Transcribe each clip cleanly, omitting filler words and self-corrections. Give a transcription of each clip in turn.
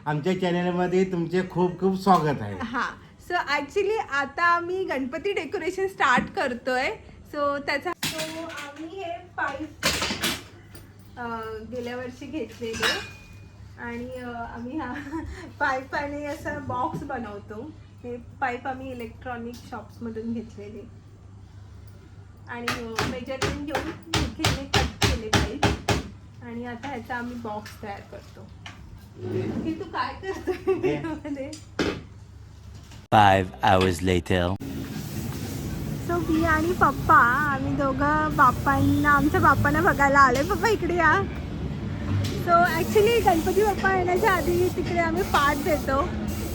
आमच्या चॅनलमध्ये तुमचे खूप खूप स्वागत आहे. हा सो ॲक्च्युली आता आम्ही गणपती डेकोरेशन स्टार्ट करतोय. सो त्याचा आम्ही हे पाईप गेल्या वर्षी घेतलेले आणि आम्ही हा पाईप आणि असा बॉक्स बनवतो. हे पाईप आम्ही इलेक्ट्रॉनिक शॉप्समधून घेतलेले आणि मेजरमेंट घेऊन मुठीने कट केले पाईप आणि आता ह्याचा आम्ही बॉक्स तयार करतो. की तू काय करतोय मध्ये? 5 hours later. सो मी आणि पप्पा आम्ही दोघं आमच्या बाप्पांना बघायला आले. पप्पा इकडे या. सो ॲक्च्युली गणपती बाप्पा येण्याच्या आधी तिकडे आम्ही पाठ देतो,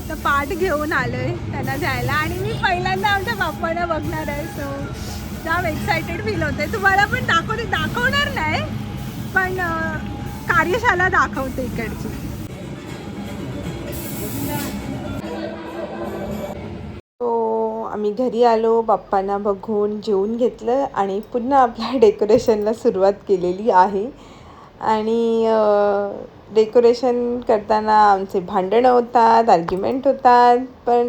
तर पाठ घेऊन आलो आहे त्यांना द्यायला आणि मी पहिल्यांदा आमच्या बाप्पांना बघणार आहे. सो जाम एक्सायटेड फील होते. तुम्हाला पण दाखवणार नाही पण कार्यशाळा दाखवते इकडची. आम्ही घरी आलो, बाप्पांना बघून जेवून घेतलं आणि पुन्हा आपल्या डेकोरेशनला सुरुवात केलेली आहे. आणि डेकोरेशन करताना आमचे भांडणं होतात, आर्ग्युमेंट होतात, पण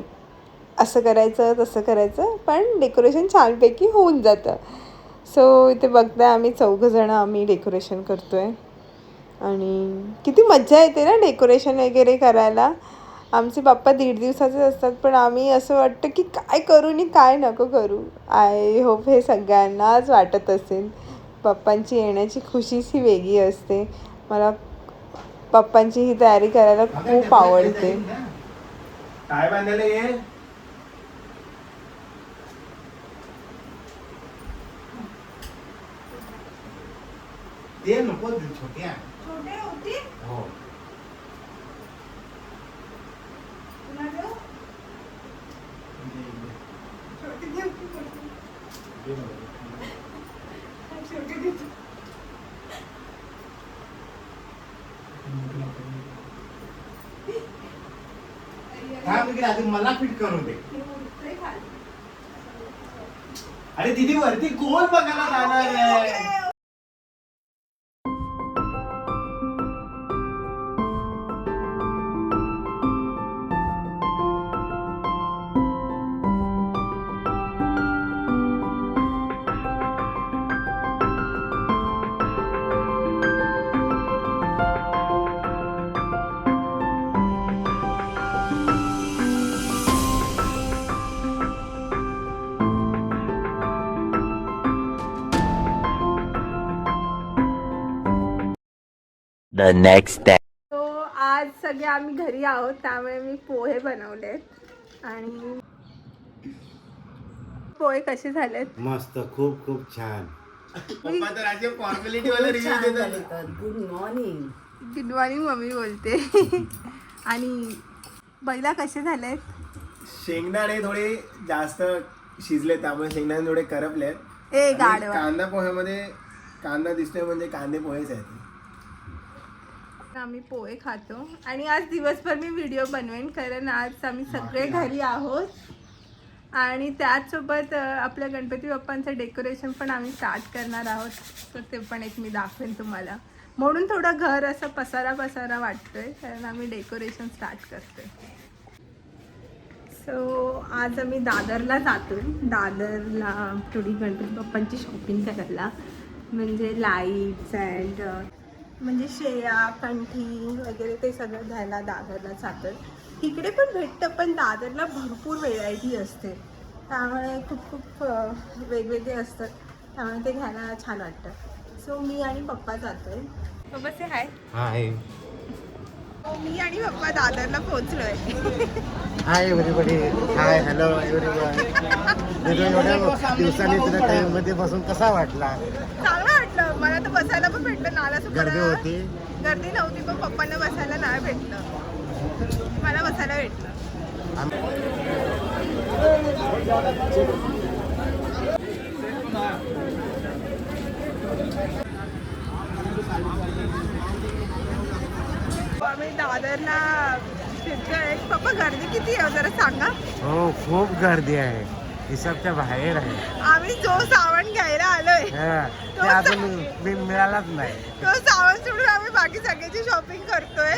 असं करायचं तसं करायचं, पण डेकोरेशन छानपैकी होऊन जातं. सो इथे बघताय आम्ही चौघंजणं आम्ही डेकोरेशन करतो आहे आणि किती मज्जा येते ना डेकोरेशन वगैरे करायला. आमचे बाप्पा 1.5 दिवसाचे असतात, पण आम्ही असं वाटतं की काय करू आणि काय नको करू. आय होप हे सगळ्यांनाच वाटत असेल. बाप्पांची येण्याची खुशीच ही वेगळी असते. मला बाप्पांची ही तयारी करायला खूप आवडते. काय बांधायला ये? ते नको छोट्या छोटे होती हो. आधी मला फिट करून दे. अरे दीदी वरती कोण बघायला जाणार आहे? The next day. तो आज सगळे आम्ही घरी आहोत, त्यामुळे मी पोहे बनवलेत. आणि पोहे कसे झालेत? मस्त, खूप खूप छान. पप्पा तर आज फॉर्मॅलिटी वाला रिव्ह्यू देतात. Good morning. Good morning mummy बोलते. आणि बैला कसे झालेत? शेंगदाणे थोडे जास्त शिजले, त्यामुळे शेंगदाणे थोडे करपलेत. ए आणि गाडवा. कांदा पोह्यामध्ये कांदा दिसतोय म्हणजे कांदे पोहेच आहेत. आम्ही पोहे खातो आणि आज दिवसभर मी व्हिडिओ बनवेन, कारण आज आम्ही सगळे घरी आहोत आणि त्याचसोबत आपल्या गणपती बाप्पांचं डेकोरेशन पण आम्ही स्टार्ट करणार आहोत. तर ते पण एक मी दाखवेन तुम्हाला. म्हणून थोडं घर असं पसारा वाटतोय, कारण आम्ही डेकोरेशन स्टार्ट करतोय. सो आज आम्ही दादरला जातोय. दादरला थोडी गणपती बाप्पांची शॉपिंग करायला, म्हणजे लाईट्स अँड म्हणजे शेया कंठी वगैरे ते सगळं घ्यायला दादरला जातं. इकडे पण भेटतं, पण दादरला भरपूर व्हेरायटी असते, त्यामुळे खूप वेगवेगळे असतात, त्यामुळे ते घ्यायला छान वाटतं. सो मी आणि पप्पा जातोय. पप्पा से हाय. हाय मी आणि पप्पा दादरला पोहोचलोय. Hi everybody. Hi hello everyone. एवढ्या दिवसांनी तुला टाईममध्ये बसून कसा वाटला? चांगलं वाटलं. मला तर बसायला पण भेटलं. नाला गर्दी होती? गर्दी नव्हती, पण पप्पांना बसायला नाही भेटलं. मला बसायला भेटलं. आम्ही दादरला फिरतोय. पप्पा गर्दी किती आहे जरा सांगा. हो, खूप गर्दी आहे, हिसाबच्या बाहेर आहे. आम्ही जो सामान घ्यायला आलोय ते अजून मिळालाच नाही. तो सामान सोडून आम्ही बाकी सगळ्याची शॉपिंग करतोय.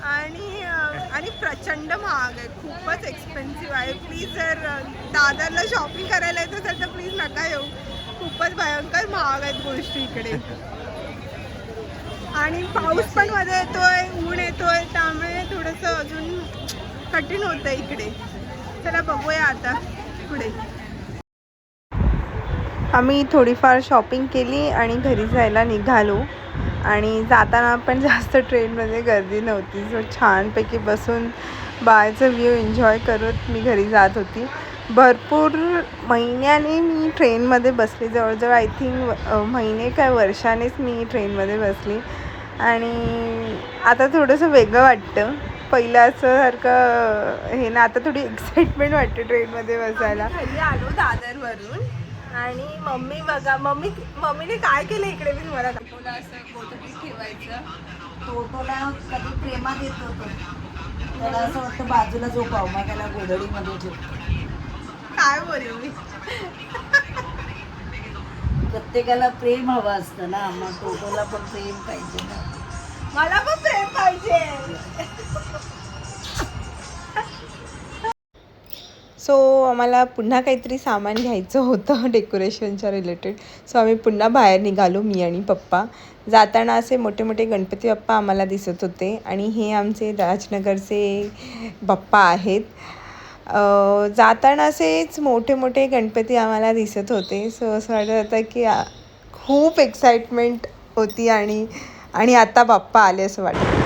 आणि प्रचंड महाग आहे, खूपच एक्सपेन्सिव्ह आहे. प्लीज जर दादरला शॉपिंग करायला येत असेल तर प्लीज नका येऊ, खूपच भयंकर महाग आहेत गोष्टी इकडे. आणि पाऊस पण मध्ये येतोय, ऊन येतोय, त्यामुळे थोडंसं अजून कठीण होतं इकडे. चला बघूया आता पुढे. आम्ही थोडीफार शॉपिंग केली आणि घरी जायला निघालो. आणि जाताना पण जास्त ट्रेनमध्ये गर्दी नव्हती, सो छानपैकी बसून बाहेरचं व्ह्यू एन्जॉय करत मी घरी जात होती. भरपूर महिन्याने मी ट्रेनमध्ये बसली, जवळजवळ आय थिंक महिने काय वर्षानेच मी ट्रेनमध्ये बसली. आणि आता थोडंसं वेगळं वाटतं, पहिलं असं सारखं हे ना, आता थोडी एक्साइटमेंट वाटते ट्रेनमध्ये बसायला. घरी आलो दादरवरून आणि मम्मी बघा, मम्मीने काय केलं इकडे मी तुम्हाला दाखवलं. असं कोथंबीर ठेवायचं, टोटोला कधी प्रेमात येत होतं, त्याला असं वाटतं बाजूला जो पावमा त्याला गोधडीमध्ये ठेवतो. काय बोलू मी. प्रत्येकाला प्रेम हवं असतं ना, मग टोटोला पण प्रेम पाहिजे ना. मला पण प्रेम पाहिजे. सो आम्हाला पुन्हा काहीतरी सामान घ्यायचं होतं डेकोरेशनच्या रिलेटेड. सो आम्ही पुन्हा बाहेर निघालो, मी आणि पप्पा. जाताना असे मोठे मोठे गणपती बाप्पा आम्हाला दिसत होते आणि हे आमचे राजनगरचे बाप्पा आहेत. जाताना असेच मोठे मोठे गणपती आम्हाला दिसत होते. सो असं वाटत होतं की खूप एक्साइटमेंट होती आणि आता बाप्पा आले असं वाटतं.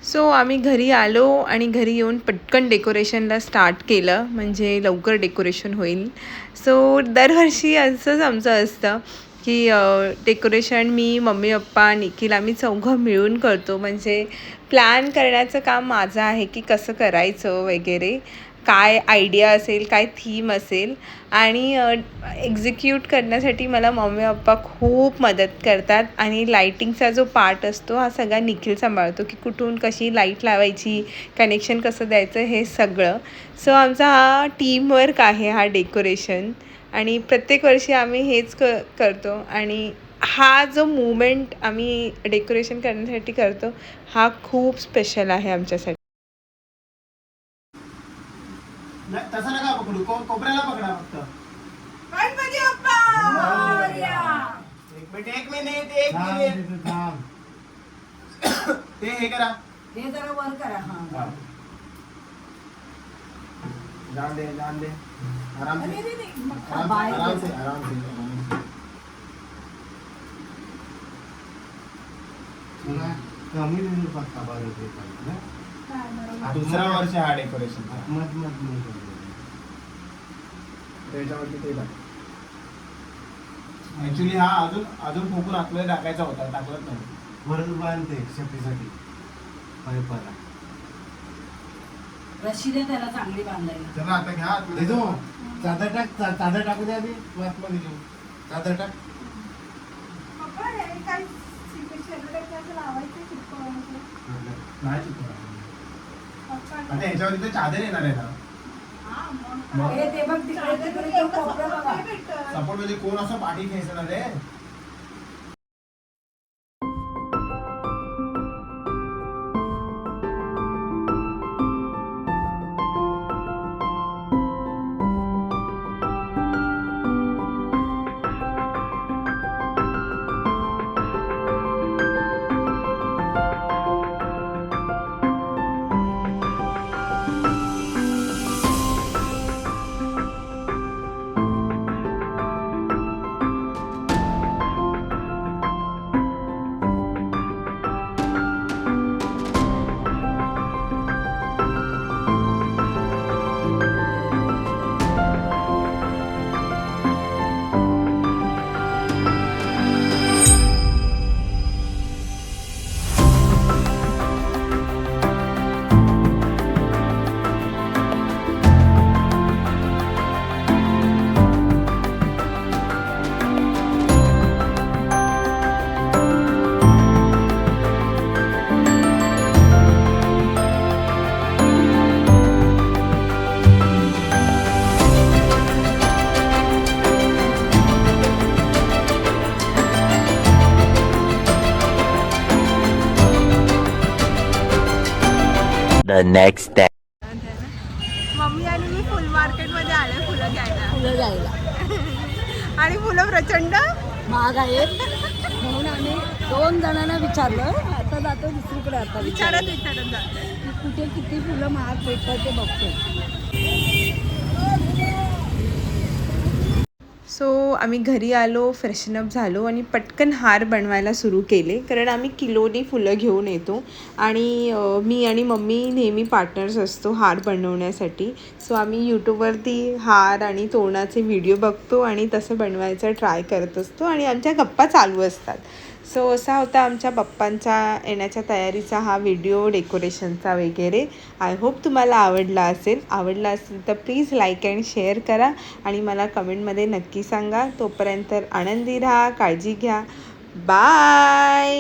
सो आम्ही घरी आलो आणि घरी येऊन पटकन डेकोरेशनला स्टार्ट केलं, म्हणजे लवकर डेकोरेशन होईल. सो दरवर्षी असंच आमचं असतं की डेकोरेशन मी, मम्मी, पप्पा, निखिल आम्ही चौघं मिळून करतो. म्हणजे प्लॅन करण्याचं काम माझं आहे की कसं करायचं वगैरे, काय आयडिया असेल, काय थीम असेल, आणि एक्झिक्यूट करण्यासाठी मला मम्मी पप्पा खूप मदत करतात. आणि लाईटिंगचा जो पार्ट असतो हा सगळा निखिल सांभाळतो, की कुठून कशी लाईट लावायची, कनेक्शन कसं द्यायचं, हे सगळं. सो आमचा हा टीमवर्क आहे हा डेकोरेशन, आणि प्रत्येक वर्षी आम्ही हेच करतो. आणि हा जो मुवमेंट आम्ही डेकोरेशन करण्यासाठी करतो हा खूप स्पेशल आहे आमच्यासाठी. तसं नका पकडू, कोपऱ्याला पकडा फक्त. गणपती बाप्पा एक मिनिट ते हे करा, हे जरा वर करा. हा जान दे आराम से, आराम से. कमी नाही पत्ता बघायचे. दुसरा वर्ष हा डेकोरेशन त्याच्यावरती ते ऍक्च्युली हा अजून फुकून आतमध्ये टाकायचा होता, टाकलंच नाही. वरच बांधते शेपटीसाठी पाईपाला. रशीला त्याला चांगली बांधायला. चला आता घ्या चादर टाकू द्या आधी, आतमध्ये घेऊ. चादर टाक. नाही आता ह्याच्यावरती तर चादर येणार आहे ना. ते बघ तिकडे कोपरा बघा. सपोर्ट मध्ये कोण असं पाठी खेचणार आहे. The next day. मम्मी आणि मी फुल मार्केटमध्ये आले फुलं घ्यायला फुलं जायला आणि फुलं प्रचंड महाग आहेत म्हणून आम्ही 2 जणांना विचारलं. आता जातो दुसरीकडे. आता विचारत जाते. कुठे किती फुलं महाग भेटतात ते बघतो. सो आम्ही घरी आलो, फ्रेशनअप झालो आणि पटकन हार बनवायला सुरू केले. कारण आम्ही किलोनी फुलं घेऊन येतो आणि मी आणि मम्मी नेहमी पार्टनर्स असतो हार बनवण्यासाठी. सो आम्ही यूट्यूबवरती हार आणि तोरणाचे व्हिडिओ बघतो आणि तसं बनवायचं ट्राय करत असतो आणि आमच्या गप्पा चालू असतात. सो असा होता आमच्या पप्पांच्या येण्याच्या तयारीचा हा व्हिडिओ, डेकोरेशनचा वगैरे. आय होप तुम्हाला आवडला असेल तर प्लीज लाईक अँड शेअर करा आणि मला कमेंटमध्ये नक्की सांगा. तोपर्यंत आनंदी राहा, काळजी घ्या. बाय.